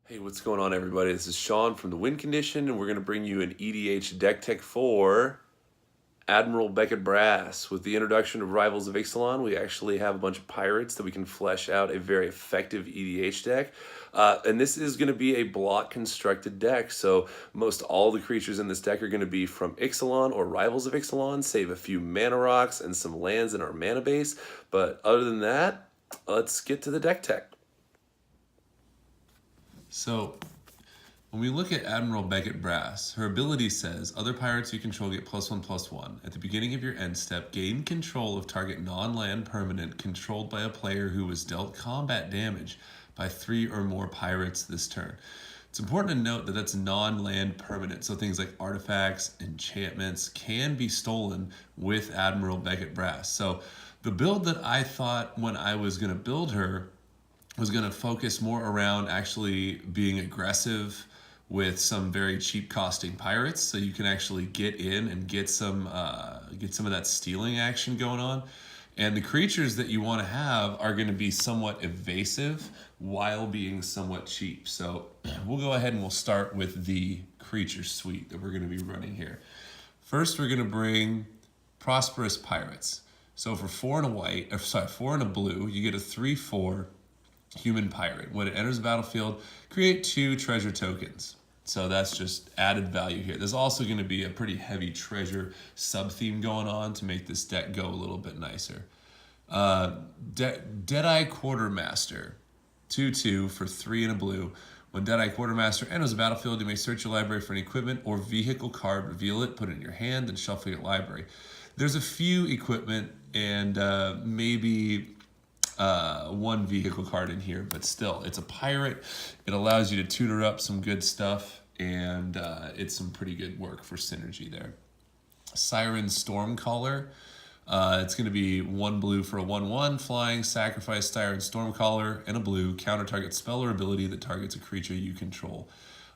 Hey, what's going on, everybody? This is Sean from the Win Condition, and we're going to bring you an EDH deck tech for Admiral Beckett Brass. With the introduction of Rivals of Ixalan, we actually have a bunch of pirates that we can flesh out a very effective EDH deck. And this is going to be a block constructed deck, so most all the creatures in this deck are going to be from Ixalan or Rivals of Ixalan, save a few mana rocks and some lands in our mana base. But other than that, let's get to the deck tech. So, when we look at Admiral Beckett Brass, her ability says, other pirates you control get +1/+1. At the beginning of your end step, gain control of target non-land permanent controlled by a player who was dealt combat damage by 3 or more pirates this turn. It's important to note that that's non-land permanent, so things like artifacts, enchantments can be stolen with Admiral Beckett Brass. So the build that I thought when I was going to build her was going to focus more around actually being aggressive with some very cheap costing pirates, so you can actually get in and get some of that stealing action going on. And the creatures that you want to have are going to be somewhat evasive while being somewhat cheap. So we'll go ahead and we'll start with the creature suite that we're going to be running here. First, we're going to bring Prosperous Pirates. So for 4 and a blue, you get a 3/4 human pirate. When it enters the battlefield, create 2 treasure tokens. So that's just added value here. There's also going to be a pretty heavy treasure sub-theme going on to make this deck go a little bit nicer. Deadeye Quartermaster, 2/2 for 3 and a blue. When Deadeye Quartermaster enters the battlefield, you may search your library for an equipment or vehicle card, reveal it, put it in your hand, and shuffle your library. There's a few equipment and maybe one vehicle card in here, but still, it's a pirate. It allows you to tutor up some good stuff, and it's some pretty good work for synergy there. Siren Stormcaller. It's going to be 1 blue for a 1/1 flying. Sacrifice Siren Stormcaller and a blue. Counter target spell or ability that targets a creature you control.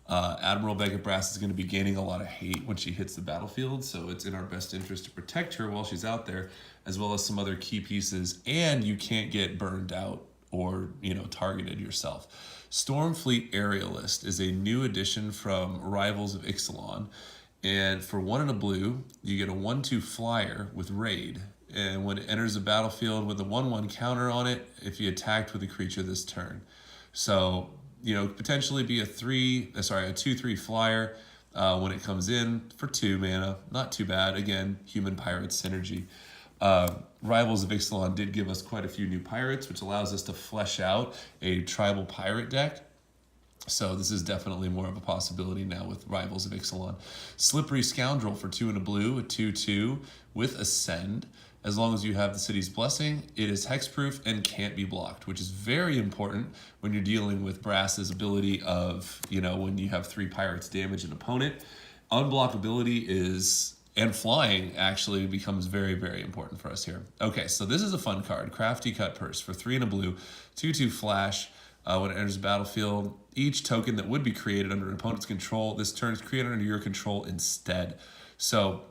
Admiral Beckett Brass is going to be gaining a lot of hate when she hits the battlefield, so it's in our best interest to protect her while she's out there, as well as some other key pieces, and you can't get burned out or targeted yourself. Stormfleet Aerialist is a new addition from Rivals of Ixalan, and for 1 and a blue, you get a 1/2 flyer with Raid, and when it enters the battlefield with a 1/1 counter on it if you attacked with a creature this turn. So potentially be a 2/3 flyer when it comes in for 2 mana. Not too bad. Again, human pirate synergy. Rivals of Ixalan did give us quite a few new pirates, which allows us to flesh out a tribal pirate deck. So this is definitely more of a possibility now with Rivals of Ixalan. Slippery Scoundrel for 2 and a blue, a 2/2 with Ascend. As long as you have the City's Blessing, it is hexproof and can't be blocked, which is very important when you're dealing with Brass's ability of, when you have 3 pirates damage an opponent. Unblockability and flying actually becomes very, very important for us here. Okay, so this is a fun card. Crafty Cut Purse for 3 and a blue, 2/2 flash. When it enters the battlefield, each token that would be created under an opponent's control this turn is created under your control instead. So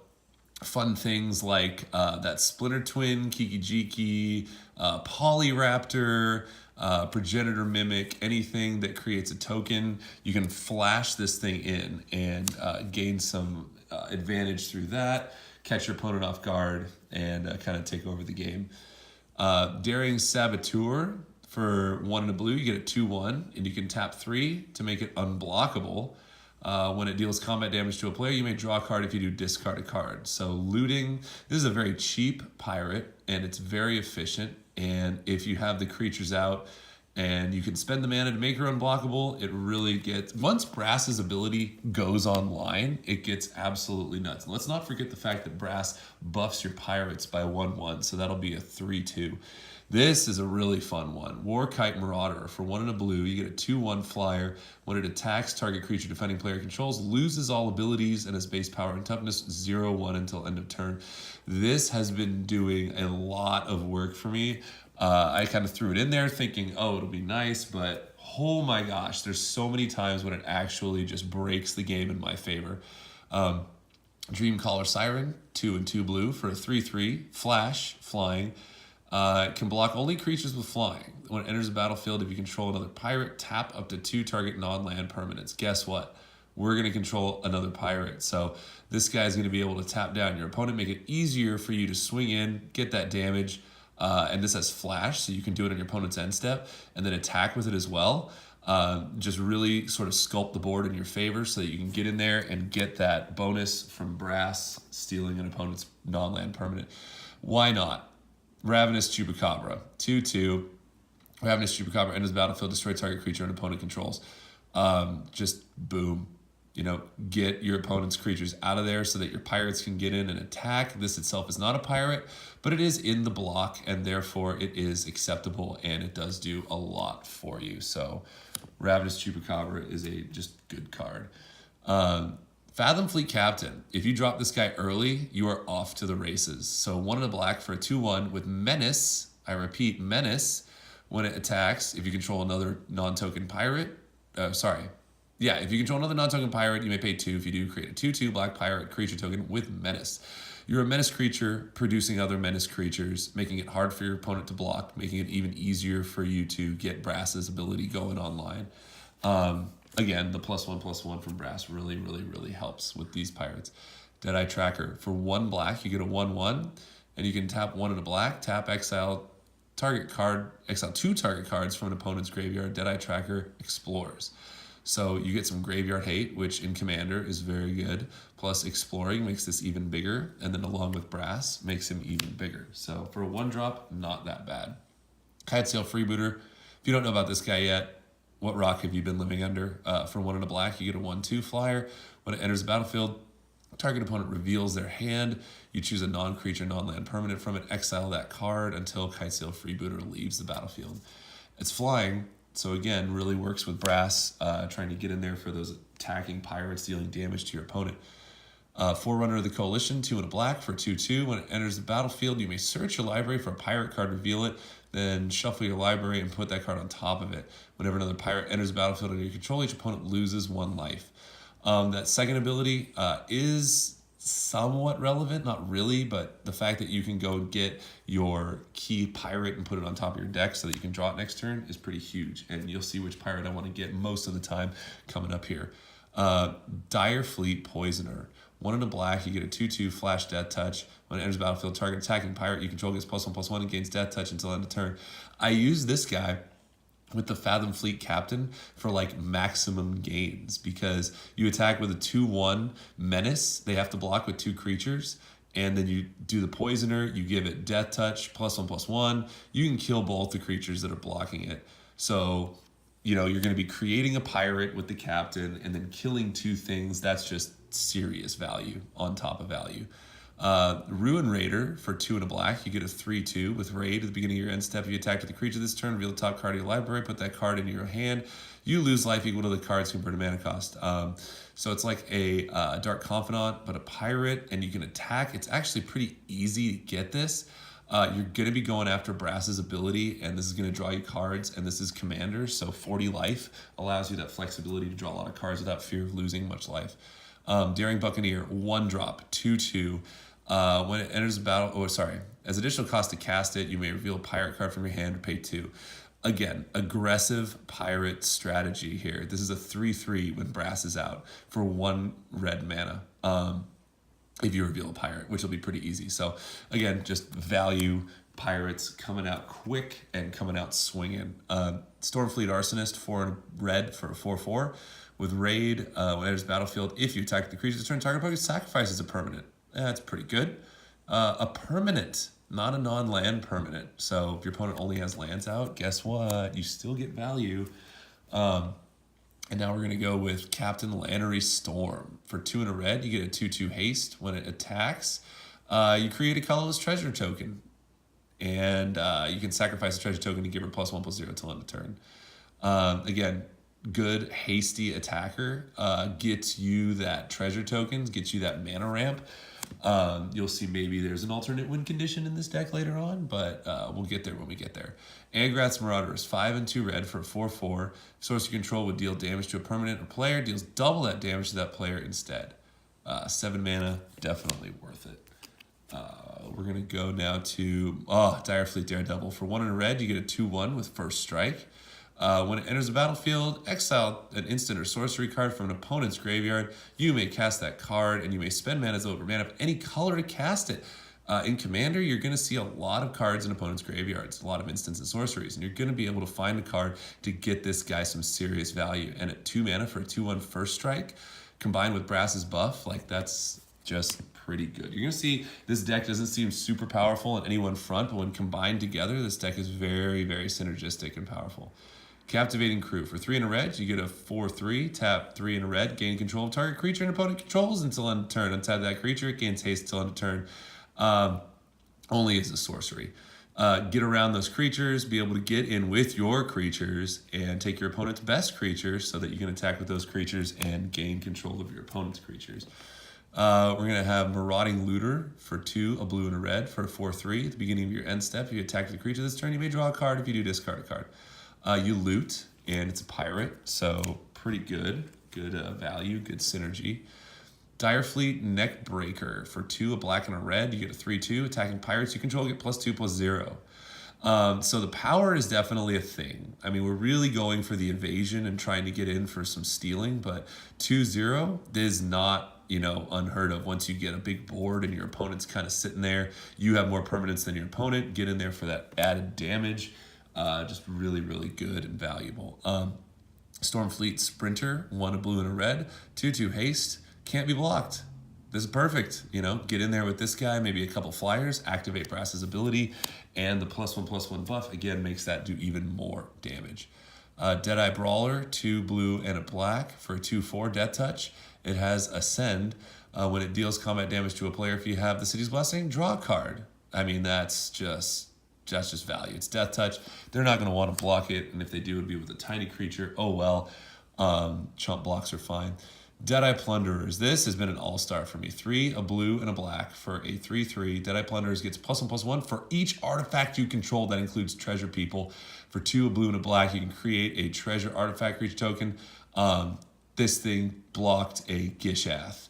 fun things like that Splinter Twin, Kiki Jiki, Polyraptor, Progenitor Mimic, anything that creates a token, you can flash this thing in and gain some advantage through that, catch your opponent off guard, and kind of take over the game. Daring Saboteur. For 1 and a blue, you get a 2/1, and you can tap 3 to make it unblockable. When it deals combat damage to a player, you may draw a card if you do discard a card. So looting, this is a very cheap pirate, and it's very efficient. And if you have the creatures out and you can spend the mana to make her unblockable, it really gets, once Brass's ability goes online, it gets absolutely nuts. And let's not forget the fact that Brass buffs your pirates by 1/1, so that'll be a 3/2. This is a really fun one. Warkite Marauder. For 1 and a blue, you get a 2/1 flyer. When it attacks, target creature defending player controls loses all abilities and has base power and toughness 0/1 until end of turn. This has been doing a lot of work for me. I kind of threw it in there thinking, oh, it'll be nice, but oh my gosh, there's so many times when it actually just breaks the game in my favor. Dreamcaller Siren, 2 and 2 blue for a 3/3 flash flying. It can block only creatures with flying. When it enters the battlefield, if you control another pirate, tap up to 2 target non-land permanents. Guess what? We're going to control another pirate. So this guy's going to be able to tap down your opponent, make it easier for you to swing in, get that damage. And this has flash, so you can do it on your opponent's end step and then attack with it as well. Just really sort of sculpt the board in your favor so that you can get in there and get that bonus from Brass stealing an opponent's non-land permanent. Why not? Ravenous Chupacabra, 2/2. Ravenous Chupacabra enters the battlefield, destroy target creature an opponent controls. Just boom. Get your opponent's creatures out of there so that your pirates can get in and attack. This itself is not a pirate, but it is in the block, and therefore it is acceptable, and it does do a lot for you. So Ravenous Chupacabra is a just good card. Fathom Fleet Captain. If you drop this guy early, you are off to the races. So 1 and a black for a 2/1 with Menace. I repeat, Menace. When it attacks, if you control another non-token pirate, if you control another non-token pirate, you may pay 2. If you do, create a 2/2 black pirate creature token with Menace. You're a Menace creature producing other Menace creatures, making it hard for your opponent to block, making it even easier for you to get Brass's ability going online. Again, the +1/+1 from Brass really, really, really helps with these pirates. Deadeye Tracker. For 1 black, you get a 1/1, and you can tap 1 and a black, tap exile 2 target cards from an opponent's graveyard. Deadeye Tracker explores. So you get some graveyard hate, which in Commander is very good. Plus exploring makes this even bigger, and then along with Brass makes him even bigger. So for a 1-drop, not that bad. Kitesail Freebooter. If you don't know about this guy yet, what rock have you been living under? For 1 and a black, you get a 1/2 flyer. When it enters the battlefield, target opponent reveals their hand. You choose a non-creature, non-land permanent from it. Exile that card until Kitesail Freebooter leaves the battlefield. It's flying, so again, really works with Brass, trying to get in there for those attacking pirates, dealing damage to your opponent. Forerunner of the Coalition, 2 and a black for 2/2. When it enters the battlefield, you may search your library for a pirate card, reveal it, then shuffle your library and put that card on top of it. Whenever another pirate enters the battlefield under your control, each opponent loses 1 life. That second ability is somewhat relevant, not really, but the fact that you can go get your key pirate and put it on top of your deck so that you can draw it next turn is pretty huge, and you'll see which pirate I want to get most of the time coming up here. Dire Fleet Poisoner. 1 and a black, you get a 2/2 flash death touch. When it enters the battlefield, target attacking pirate you control gets +1/+1 and gains death touch until end of turn. I use this guy with the Fathom Fleet Captain for like maximum gains because you attack with a 2/1 Menace. They have to block with 2 creatures, and then you do the Poisoner, you give it death touch, +1/+1. You can kill both the creatures that are blocking it. So, you're going to be creating a pirate with the captain and then killing 2 things. That's just serious value on top of value. Ruin Raider for 2 and a black. You get a 3/2 with Raid at the beginning of your end step. If you attack with the creature this turn, reveal the top card of your library, put that card in your hand. You lose life equal to the card's converted mana cost. So it's like a Dark Confidant, but a pirate, and you can attack. It's actually pretty easy to get this. You're going to be going after Brass's ability, and this is going to draw you cards, and this is Commander, so 40 life allows you that flexibility to draw a lot of cards without fear of losing much life. Daring Buccaneer, 1-drop, 2/2. When it enters the battle, as additional cost to cast it, you may reveal a pirate card from your hand or pay 2. Again, aggressive pirate strategy here. This is a 3/3 when Brass is out for 1 red mana. If you reveal a pirate, which will be pretty easy. So again, just value pirates coming out quick and coming out swinging. Stormfleet Arsonist, 4 and red for a 4/4. With Raid, when it enters the battlefield, if you attack the creature this turn, target opponent sacrifices a permanent. That's pretty good. A permanent, not a non-land permanent. So if your opponent only has lands out, guess what? You still get value. And now we're going to go with Captain Lannery Storm. For 2 and a red, you get a 2/2 haste. When it attacks, you create a colorless treasure token. And you can sacrifice a treasure token to give her +1/+0 till end of turn. Again, good hasty attacker. Gets you that treasure tokens, gets you that mana ramp. You'll see maybe there's an alternate win condition in this deck later on, but we'll get there when we get there. Angrat's Marauders, 5 and 2 red for a 4/4. Source you control would deal damage to a permanent or player, deals double that damage to that player instead. 7 mana, definitely worth it. We're going to go now to Dire Fleet Daredevil. For 1 and a red, you get a 2/1 with first strike. When it enters the battlefield, exile an instant or sorcery card from an opponent's graveyard. You may cast that card, and you may spend mana's over mana of any color to cast it. In Commander, you're going to see a lot of cards in opponents' graveyards, a lot of instants and sorceries, and you're going to be able to find a card to get this guy some serious value. And at 2 mana for a 2/1 first strike, combined with Brass's buff, like that's just pretty good. You're going to see this deck doesn't seem super powerful on any one front, but when combined together, this deck is very, very synergistic and powerful. Captivating Crew. For 3 and a red, you get a 4/3, tap 3 and a red, gain control of target creature an opponent controls until end of turn. Untap that creature, it gains haste until end of turn. Only as a sorcery. Get around those creatures, be able to get in with your creatures, and take your opponent's best creatures so that you can attack with those creatures and gain control of your opponent's creatures. We're going to have Marauding Looter for 2, a blue and a red for a 4/3. At the beginning of your end step, if you attack the creature this turn, you may draw a card. If you do, discard a card. You loot, and it's a pirate, so pretty good. Good value, good synergy. Dire Fleet Neckbreaker for 2, a black and a red. You get a 3/2. Attacking pirates you control get +2/+0. So the power is definitely a thing. I mean, we're really going for the evasion and trying to get in for some stealing, but 2/0 is not, unheard of. Once you get a big board and your opponent's kind of sitting there, you have more permanence than your opponent. Get in there for that added damage. Just really, really good and valuable. Stormfleet Sprinter, 1 a blue and a red, 2/2 haste, can't be blocked. This is perfect. Get in there with this guy, maybe a couple flyers, activate Brass's ability, and the +1/+1 buff again makes that do even more damage. Deadeye Brawler, 2 blue and a black for a 2/4 Death Touch. It has Ascend. When it deals combat damage to a player, if you have the City's Blessing, draw a card. I mean, that's just value. It's Death Touch. They're not going to want to block it, and if they do, it would be with a tiny creature. Oh well. Chump blocks are fine. Deadeye Plunderers. This has been an all-star for me. 3, a blue and a black for a 3/3. Deadeye Plunderers gets +1/+1 for each artifact you control. That includes Treasure People. For 2, a blue and a black, you can create a treasure artifact creature token. This thing blocked a Gishath.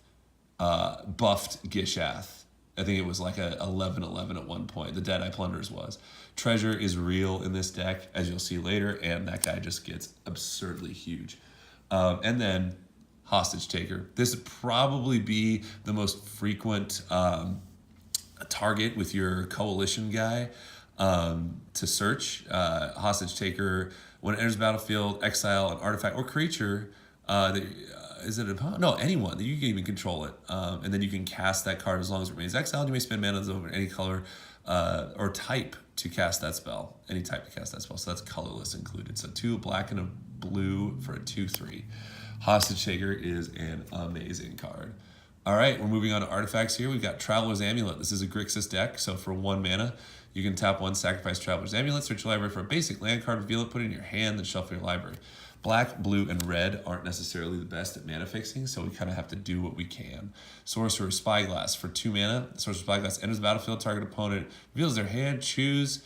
Buffed Gishath. I think it was like a 11/11 at one point. The Deadeye Plunderers was. Treasure is real in this deck, as you'll see later, and that guy just gets absurdly huge. And then Hostage Taker. This would probably be the most frequent target with your coalition guy to search. Hostage Taker, when it enters the battlefield, exile an artifact or creature. Is it anyone that you can even control it, and then you can cast that card as long as it remains exiled. You may spend mana over any color or type to cast that spell. Any type to cast that spell. So that's colorless included. So 2 black and a blue for a 2/3. Hostage Taker is an amazing card. All right, we're moving on to artifacts here. We've got Traveler's Amulet. This is a Grixis deck, so for 1 mana, you can tap 1, sacrifice Traveler's Amulet, search your library for a basic land card, reveal it, put it in your hand, then shuffle your library. Black, blue, and red aren't necessarily the best at mana fixing, so we kind of have to do what we can. Sorcerer's Spyglass. For 2 mana, Sorcerer's Spyglass enters the battlefield, target opponent reveals their hand, choose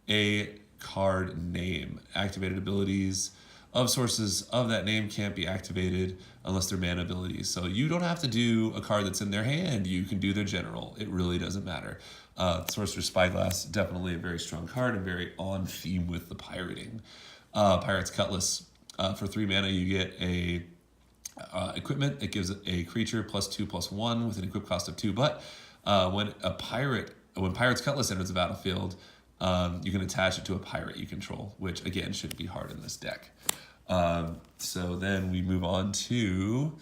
a card name. Activated abilities of sources of that name can't be activated unless they're mana abilities. So you don't have to do a card that's in their hand. You can do their general. It really doesn't matter. Sorcerer's Spyglass, definitely a very strong card and very on theme with the pirating. Pirate's Cutlass. For 3 mana, you get a equipment. It gives a creature +2/+1 with an equip cost of 2. But when Pirate's Cutlass enters the battlefield, you can attach it to a pirate you control, which again shouldn't be hard in this deck. So then we move on to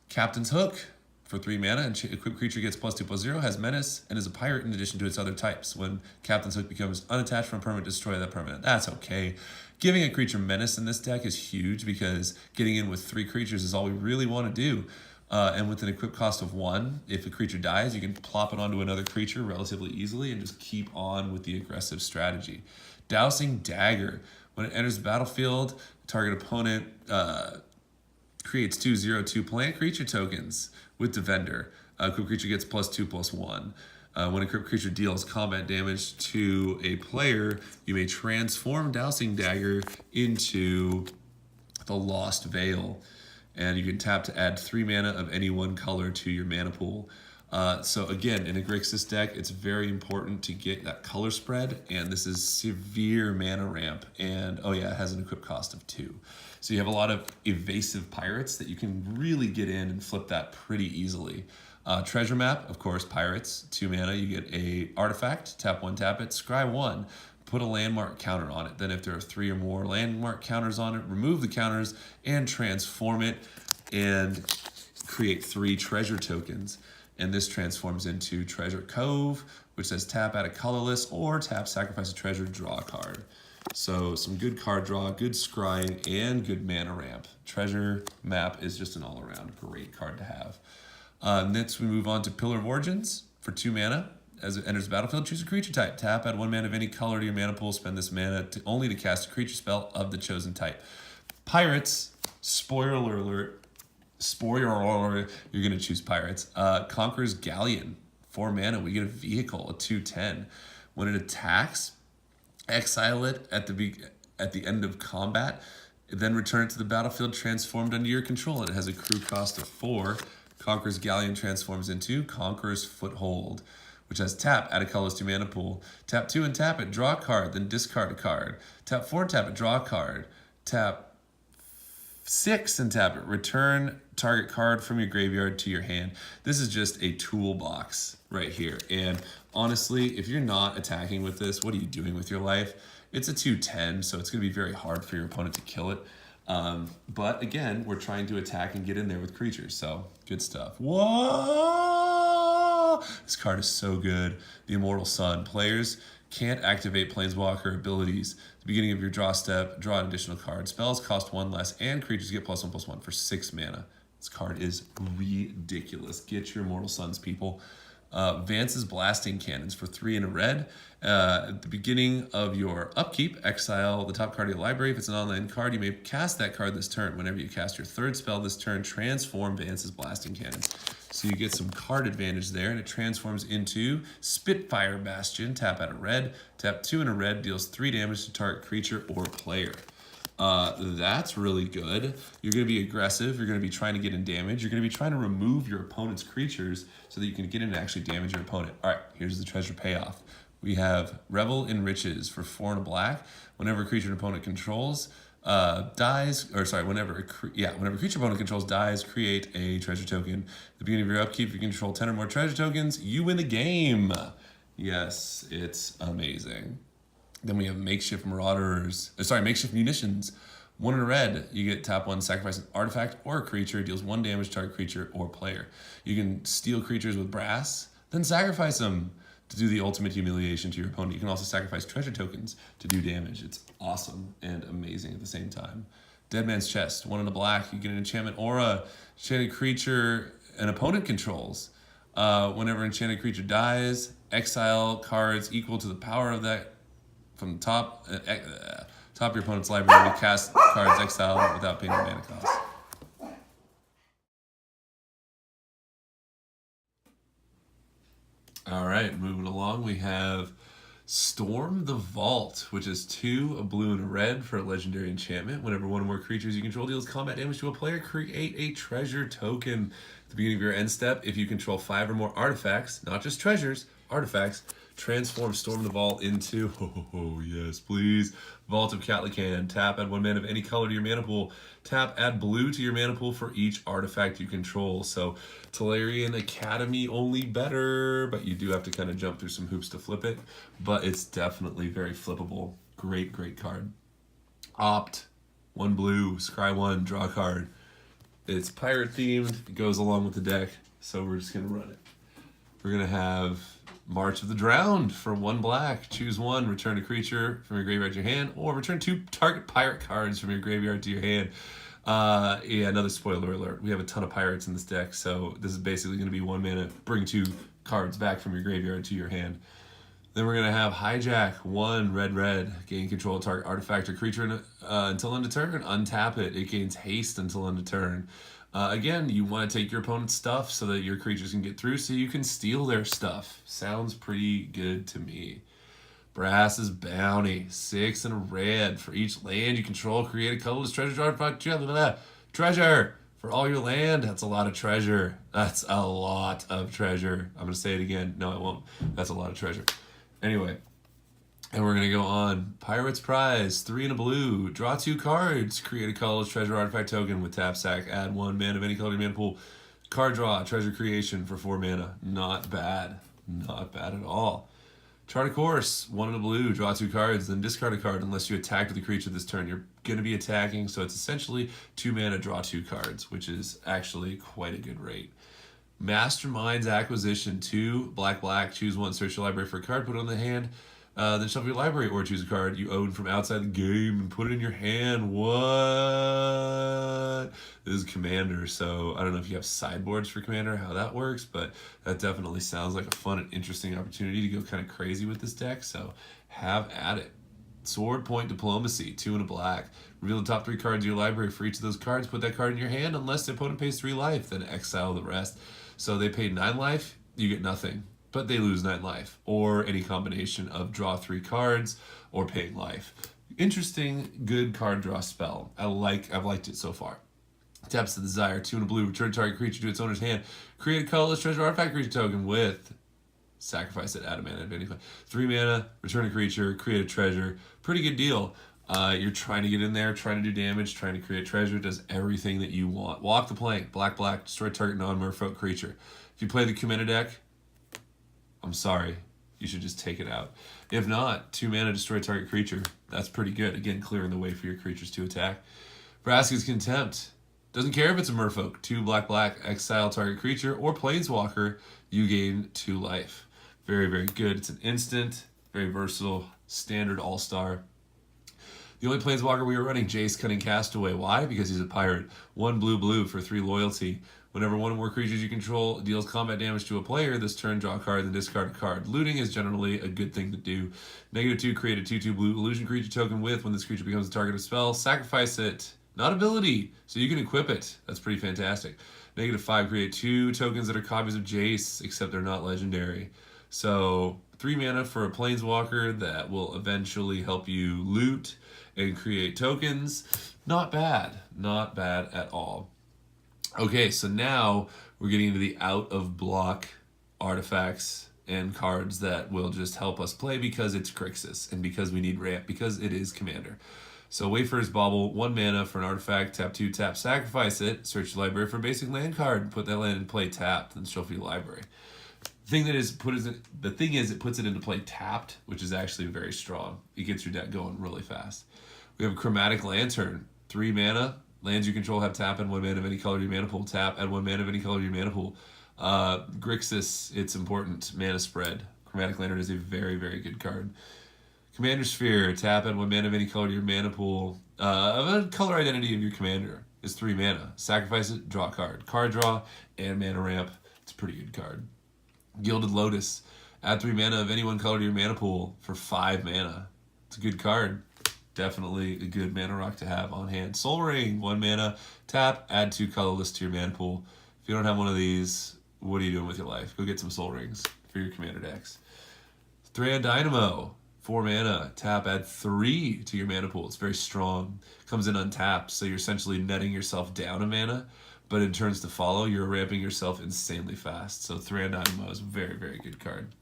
Captain's Hook. For 3 mana, and equipped creature gets +2/+0, has menace, and is a pirate in addition to its other types. When Captain's Hook becomes unattached from a permanent, destroy that permanent. That's okay. Giving a creature menace in this deck is huge because getting in with 3 creatures is all we really want to do. And with an equipped cost of 1, if a creature dies, you can plop it onto another creature relatively easily and just keep on with the aggressive strategy. Dousing Dagger. When it enters the battlefield, target opponent creates 2/0/2 plant creature tokens with Defender. Equipped creature gets +2/+1. When a equipped creature deals combat damage to a player, you may transform Dousing Dagger into the Lost Veil. And you can tap to add 3 mana of any one color to your mana pool. So again, in a Grixis deck, it's very important to get that color spread, and this is severe mana ramp, and oh yeah, it has an equip cost of 2. So you have a lot of evasive pirates that you can really get in and flip that pretty easily. Treasure map, of course, pirates, 2 mana, you get a artifact, tap 1, tap it, scry 1, put a landmark counter on it. Then if there are 3 or more landmark counters on it, remove the counters and transform it and create 3 treasure tokens. And this transforms into Treasure Cove, which says tap, add a colorless, or tap, sacrifice a treasure, draw a card. So some good card draw, good scrying, and good mana ramp. Treasure map is just an all-around great card to have. Next we move on to Pillar of Origins for 2 mana. As it enters the battlefield, choose a creature type. Tap, add 1 mana of any color to your mana pool. Spend this mana only to cast a creature spell of the chosen type. Pirates, spoiler alert, you're going to choose Pirates. Conqueror's Galleon, 4 mana. We get a vehicle, a 2/10. When it attacks, exile it at the end of combat, then return it to the battlefield transformed under your control. And it has a crew cost of 4. Conqueror's Galleon transforms into Conqueror's Foothold, which has tap, add a colorless 2 mana pool. Tap 2 and tap it, draw a card, then discard a card. Tap 4, tap it, draw a card. Tap 6 and tap it, return target card from your graveyard to your hand. This is just a toolbox right here. And honestly, if you're not attacking with this, what are you doing with your life? It's a 2/10, so it's going to be very hard for your opponent to kill it. But again, we're trying to attack and get in there with creatures, so good stuff. Whoa! This card is so good. The Immortal Sun. Players can't activate Planeswalker abilities. At the beginning of your draw step, draw an additional card. Spells cost 1 less, and creatures get +1/+1 for 6 mana. This card is ridiculous. Get your Immortal Suns, people. Vance's Blasting Cannons for 3 and a red. At the beginning of your upkeep, exile the top card of your library. If it's an online card, you may cast that card this turn. Whenever you cast your 3rd spell this turn, transform Vance's Blasting Cannons. So you get some card advantage there, and it transforms into Spitfire Bastion. Tap out a red. Tap 2 and a red, deals 3 damage to target creature or player. That's really good. You're going to be aggressive. You're going to be trying to get in damage. You're going to be trying to remove your opponent's creatures so that you can get in and actually damage your opponent. All right, here's the treasure payoff. We have Revel in Riches for 4 and a black. Whenever a creature an opponent controls dies, or sorry, whenever a creature opponent controls dies, create a treasure token. At the beginning of your upkeep, if you control 10 or more treasure tokens, you win the game. Yes, it's amazing. Then we have Makeshift Munitions. 1 in a red, you get tap 1, sacrifice an artifact or a creature, deals 1 damage to target creature or player. You can steal creatures with brass, then sacrifice them to do the ultimate humiliation to your opponent. You can also sacrifice treasure tokens to do damage. It's awesome and amazing at the same time. Dead Man's Chest, 1 in a black, you get an enchantment aura, enchanted creature an opponent controls. Whenever an enchanted creature dies, exile cards equal to the power of that from the top of your opponent's library. You cast cards exiled without paying the mana cost. All right, moving along, we have Storm the Vault, which is 2, a blue and a red for a legendary enchantment. Whenever 1 or more creatures you control deals combat damage to a player, create a treasure token. At the beginning of your end step, if you control 5 or more artifacts, not just treasures, artifacts, transform Storm the Vault into, oh yes, please, Vault of Catlacan. Tap, add 1 mana of any color to your mana pool. Tap, add blue to your mana pool for each artifact you control. So Tolarian Academy only better, but you do have to kind of jump through some hoops to flip it. But it's definitely very flippable. Great, great card. Opt, 1 blue, scry 1, draw a card. It's pirate themed, it goes along with the deck, so we're just gonna run it. We're gonna have March of the Drowned for 1 black. Choose 1, return a creature from your graveyard to your hand, or return 2 target pirate cards from your graveyard to your hand. Yeah, another spoiler alert. We have a ton of pirates in this deck, so this is basically going to be 1 mana. Bring 2 cards back from your graveyard to your hand. Then we're going to have Hijack, 1 red. Gain control of target artifact or creature until end of turn. Untap it. It gains haste until end of turn. Again, you want to take your opponent's stuff so that your creatures can get through so you can steal their stuff. Sounds pretty good to me. Brass's Bounty, 6 and a red. For each land you control, create a colorless treasure artifact. Treasure For all your land, that's a lot of treasure. That's a lot of treasure. I'm going to say it again. No, I won't. That's a lot of treasure. Anyway, and we're going to go on. Pirate's Prize, 3 and a blue. Draw 2 cards. Create a colorless treasure artifact token with tap sack. Add 1 mana of any color to your mana pool. Card draw, treasure creation for 4 mana. Not bad. Not bad at all. Chart a course, 1 and a blue, draw 2 cards, then discard a card unless you attack with the creature this turn. You're going to be attacking, so it's essentially 2 mana, draw 2 cards, which is actually quite a good rate. Mastermind's Acquisition, 2, black, choose 1, search your library for a card, put it on the hand, then shuffle your library or choose a card you own from outside the game and put it in your hand. What? This is Commander, so I don't know if you have sideboards for Commander, how that works, but that definitely sounds like a fun and interesting opportunity to go kind of crazy with this deck, so have at it. Sword Point Diplomacy, 2 and a black. Reveal the top 3 cards of your library. For each of those cards, put that card in your hand unless the opponent pays 3 life, then exile the rest. So they paid 9 life, you get nothing, but they lose 9 life, or any combination of draw 3 cards or paying life. Interesting, good card draw spell. I've liked it so far. Taps the desire, 2 and a blue, return target creature to its owner's hand. Create a colorless treasure artifact creature token with sacrifice it, add a mana of any kind. 3 mana, return a creature, create a treasure. Pretty good deal. You're trying to get in there, trying to do damage, trying to create treasure, does everything that you want. Walk the plank, black, destroy target non-merfolk creature. If you play the Kumena deck, I'm sorry, you should just take it out. If not, 2 mana, destroy target creature. That's pretty good. Again, clearing the way for your creatures to attack. Vraska's Contempt. Doesn't care if it's a merfolk. 2 black, exile target creature, or planeswalker, you gain 2 life. Very, very good. It's an instant, very versatile, standard all-star. The only planeswalker we were running, Jace Cunning Castaway. Why? Because he's a pirate. 1 blue for 3 loyalty. Whenever one or more creatures you control deals combat damage to a player, this turn draw a card, then discard a card. Looting is generally a good thing to do. -2, create a 2/2 blue illusion creature token with, when this creature becomes a target of spell, sacrifice it. Not ability, so you can equip it. That's pretty fantastic. -5, create 2 tokens that are copies of Jace, except they're not legendary. So 3 mana for a planeswalker that will eventually help you loot and create tokens. Not bad. Not bad at all. Okay, so now we're getting into the out-of-block artifacts and cards that will just help us play because it's Grixis and because we need ramp, because it is Commander. So Wayfarer's Bauble, 1 mana for an artifact, tap 2, tap, sacrifice it, search your library for a basic land card, put that land in play tapped, then shuffle your library. The thing is, it puts it into play tapped, which is actually very strong. It gets your deck going really fast. We have a Chromatic Lantern, 3 mana. Lands you control have tap and 1 mana of any color to your mana pool. Tap, add 1 mana of any color to your mana pool. Grixis, it's important. Mana spread. Chromatic Lantern is a very, very good card. Commander Sphere, tap, add 1 mana of any color to your mana pool. A color identity of your commander is 3 mana. Sacrifice it, draw a card. Card draw and mana ramp. It's a pretty good card. Gilded Lotus, add 3 mana of any 1 color to your mana pool for 5 mana. It's a good card. Definitely a good mana rock to have on hand. Soul Ring, 1 mana, tap, add 2 colorless to your mana pool. If you don't have one of these, what are you doing with your life? Go get some Soul Rings for your commander decks. Thran Dynamo, 4 mana, tap, add 3 to your mana pool. It's very strong. Comes in untapped, so you're essentially netting yourself down a mana, but in turns to follow, you're ramping yourself insanely fast. So Thran Dynamo is a very, very good card.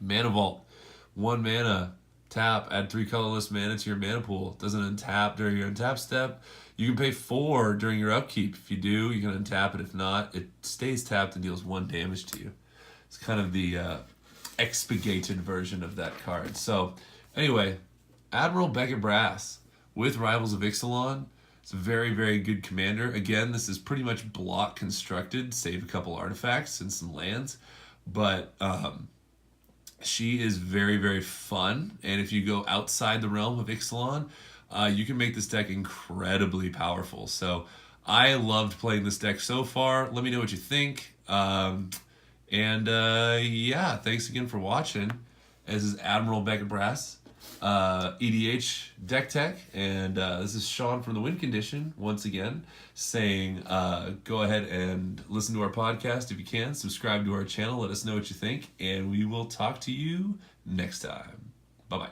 Mana Vault, 1 mana, tap, add 3 colorless mana to your mana pool. Doesn't untap during your untap step. You can pay 4 during your upkeep. If you do, you can untap it. If not, it stays tapped and deals 1 damage to you. It's kind of the expurgated version of that card. So, anyway, Admiral Beckett Brass with Rivals of Ixalan. It's a very, very good commander. Again, this is pretty much block constructed, save a couple artifacts and some lands. But she is very, very fun, and if you go outside the realm of Ixalan, you can make this deck incredibly powerful. So I loved playing this deck so far. Let me know what you think. Yeah, thanks again for watching. This is Admiral Beckett Brass, EDH Deck Tech, and this is Sean from the Win Condition, once again, saying go ahead and listen to our podcast if you can, subscribe to our channel, let us know what you think, and we will talk to you next time. Bye-bye.